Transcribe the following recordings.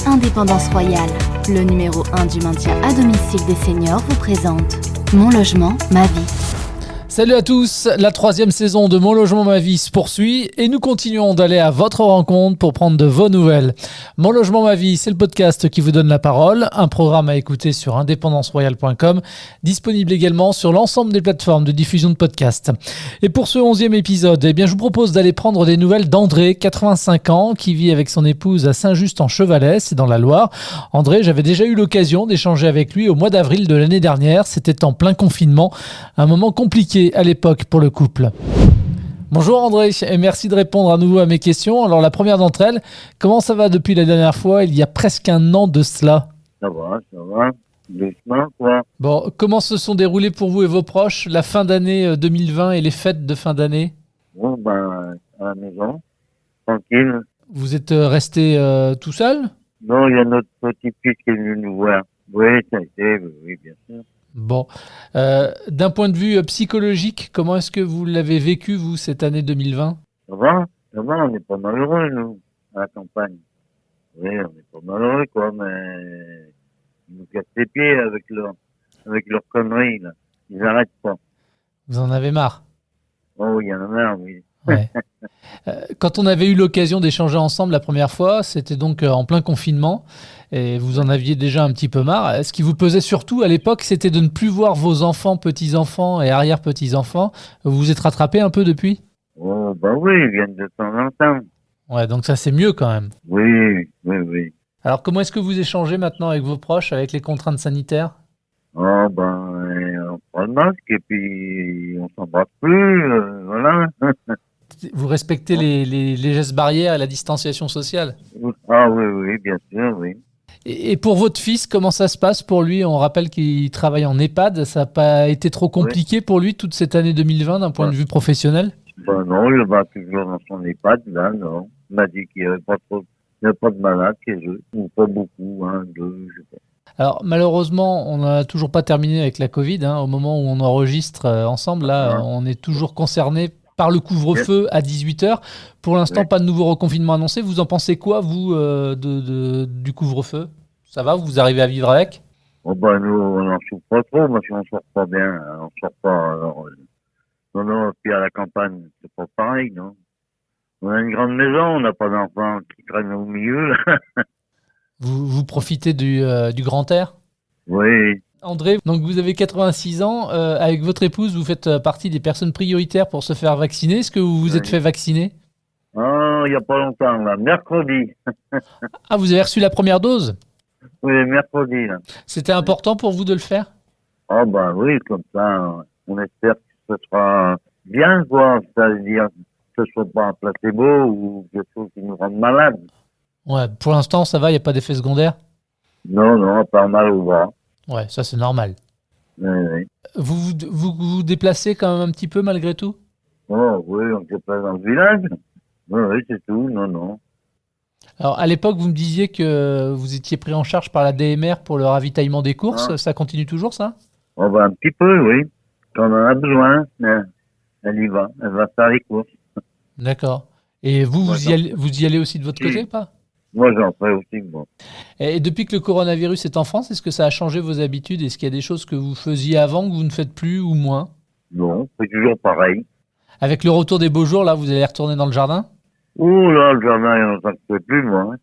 Indépendance Royale, le numéro 1 du maintien à domicile des seniors vous présente Mon logement, ma vie. Salut à tous, la 3e saison de Mon logement ma vie se poursuit et nous continuons d'aller à votre rencontre pour prendre de vos nouvelles. Mon logement ma vie, c'est le podcast qui vous donne la parole, un programme à écouter sur indépendanceroyale.com, disponible également sur l'ensemble des plateformes de diffusion de podcasts. Et pour ce 11e épisode, je vous propose d'aller prendre des nouvelles d'André, 85 ans, qui vit avec son épouse à Saint-Just-en-Chevalais, c'est dans la Loire. André, j'avais déjà eu l'occasion d'échanger avec lui au mois d'avril de l'année dernière, c'était en plein confinement, un moment compliqué à l'époque pour le couple. Bonjour André, et merci de répondre à nouveau à mes questions. Alors la première d'entre elles, comment ça va depuis la dernière fois, il y a presque un an de cela? Ça va, doucement quoi. Bon, comment se sont déroulées pour vous et vos proches la fin d'année 2020 et les fêtes de fin d'année? Bon à la maison, tranquille. Vous êtes resté tout seul? Non, il y a notre petit-fils qui est venu nous voir. Oui, ça a été, oui, bien sûr. Bon, d'un point de vue psychologique, comment est-ce que vous l'avez vécu, vous, cette année 2020? Ça va, on n'est pas malheureux, nous, à la campagne. Oui, on n'est pas malheureux, quoi, mais ils nous cassent les pieds avec leurs conneries, là. Ils n'arrêtent pas. Vous en avez marre? Oh, il y en a marre, oui. Ouais. Quand on avait eu l'occasion d'échanger ensemble la première fois, c'était donc en plein confinement et vous en aviez déjà un petit peu marre. Ce qui vous pesait surtout à l'époque, c'était de ne plus voir vos enfants, petits-enfants et arrière-petits-enfants. Vous vous êtes rattrapé un peu depuis? Oh, bah oui, ils viennent de temps en temps. Ouais, donc ça c'est mieux quand même. Oui. Alors comment est-ce que vous échangez maintenant avec vos proches, avec les contraintes sanitaires? Oh, on prend le masque et puis on s'embrasse plus, voilà. Vous respectez les gestes barrières et la distanciation sociale? Ah oui, bien sûr, oui. Et pour votre fils, comment ça se passe pour lui? On rappelle qu'il travaille en EHPAD. Ça n'a pas été trop compliqué pour lui toute cette année 2020 d'un point de vue professionnel? Non, il va toujours dans son EHPAD, là, non. Il m'a dit qu'il n'y avait pas de malades chez eux. Ou pas beaucoup, 1, 2, je sais pas. Alors malheureusement, on n'a toujours pas terminé avec la Covid. Au moment où on enregistre ensemble, là, on est toujours concerné par le couvre-feu à 18h. Pour l'instant, pas de nouveau reconfinement annoncé. Vous en pensez quoi, vous, du couvre-feu? Ça va? Vous arrivez à vivre avec? Oh, nous, on n'en souffre pas trop, parce qu'on sort pas bien. On sort pas, alors, non, puis à la campagne, c'est pas pareil, non. On a une grande maison, on n'a pas d'enfants qui traînent au milieu, là. Vous profitez du grand air? Oui. André, donc vous avez 86 ans. Avec votre épouse, vous faites partie des personnes prioritaires pour se faire vacciner. Est-ce que vous vous êtes fait vacciner? Ah, il n'y a pas longtemps, là. Mercredi. Ah, vous avez reçu la première dose? Oui, mercredi, là. C'était important pour vous de le faire? Ah, oui, comme ça, on espère que ce sera bien, quoi. C'est-à-dire que ce soit pas un placebo ou quelque chose qui nous rende malade. Ouais, pour l'instant, ça va, il n'y a pas d'effet secondaire? Non, pas mal au bras. Ouais, ça c'est normal. Oui. Vous déplacez quand même un petit peu malgré tout? Oh, oui, on se déplace dans le village. Oui, c'est tout, non. Alors, à l'époque, vous me disiez que vous étiez pris en charge par la DMR pour le ravitaillement des courses. Ça continue toujours, ça? Oh, un petit peu, oui. Quand on en a besoin, elle y va. Elle va faire les courses. D'accord. Et vous y allez aussi de votre côté ou pas? Moi, j'en fais aussi, bon. Et depuis que le coronavirus est en France, est-ce que ça a changé vos habitudes? Est-ce qu'il y a des choses que vous faisiez avant que vous ne faites plus ou moins? Non, c'est toujours pareil. Avec le retour des beaux jours, là, vous allez retourner dans le jardin? Ouh là, le jardin, il n'en fait plus, moi.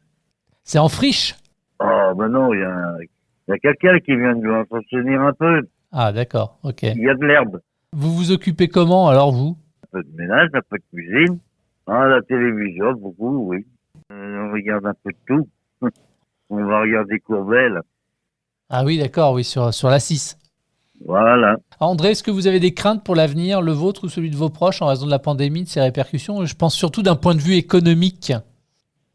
C'est en friche? Oh, non, il y a quelqu'un qui vient de nous entretenir un peu. Ah, d'accord, ok. Il y a de l'herbe. Vous vous occupez comment, alors, vous? Un peu de ménage, un peu de cuisine. Ah, la télévision, beaucoup, oui. On regarde un peu de tout. On va regarder Courbet, là. Ah oui, d'accord, oui, sur la 6. Voilà. André, est-ce que vous avez des craintes pour l'avenir, le vôtre ou celui de vos proches, en raison de la pandémie, de ses répercussions? Je pense surtout d'un point de vue économique.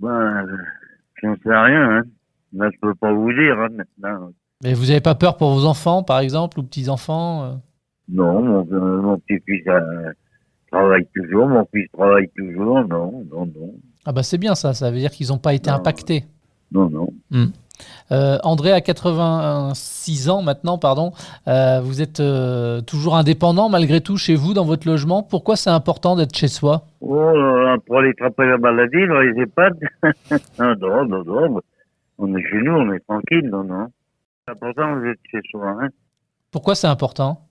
J'en sais rien, hein. Là, je peux pas vous dire, hein, maintenant. Mais vous n'avez pas peur pour vos enfants, par exemple, ou petits-enfants? Non, mon petit-fils travaille toujours, mon fils travaille toujours, non. Ah bah c'est bien ça veut dire qu'ils n'ont pas été impactés. Non. André a 86 ans maintenant, pardon. Vous êtes toujours indépendant malgré tout chez vous, dans votre logement. Pourquoi c'est important d'être chez soi? Oh, pour aller attraper la maladie dans les EHPAD. Non. On est chez nous, on est tranquille, non. C'est important, vous êtes chez soi, hein. Pourquoi c'est important?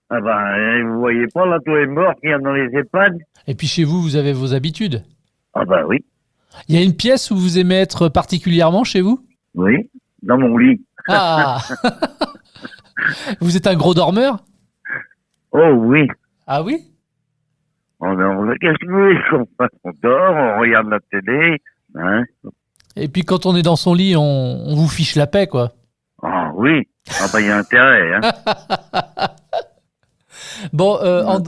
Ah ben, vous voyez pas, là, tous les morts qu'il y a dans les EHPAD? Et puis chez vous, vous avez vos habitudes. Ah ben oui, Il y a une pièce où vous aimez être particulièrement chez vous? oui, dans mon lit. Ah. Vous êtes un gros dormeur? Oh oui, Ah oui? qu'est-ce que vous voulez qu'on fasse? On dort, on regarde la télé, hein. Et puis quand on est dans son lit, on vous fiche la paix, quoi. Ah oui, ah ben il y a intérêt, hein. Bon,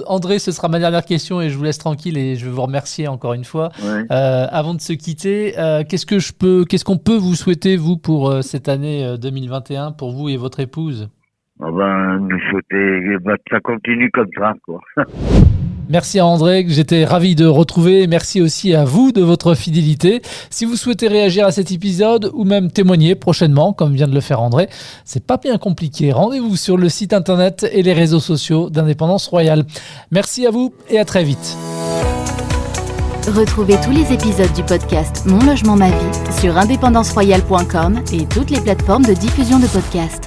André, ce sera ma dernière question et je vous laisse tranquille et je veux vous remercier encore une fois. Ouais. Avant de se quitter, qu'est-ce qu'on peut vous souhaiter, vous, pour cette année 2021, pour vous et votre épouse? Ah ben, nous souhaiter que ça continue comme ça, quoi. Merci à André, que j'étais ravi de retrouver. Merci aussi à vous de votre fidélité. Si vous souhaitez réagir à cet épisode ou même témoigner prochainement, comme vient de le faire André, c'est pas bien compliqué. Rendez-vous sur le site internet et les réseaux sociaux d'Indépendance Royale. Merci à vous et à très vite. Retrouvez tous les épisodes du podcast Mon Logement Ma Vie sur indépendanceroyale.com et toutes les plateformes de diffusion de podcasts.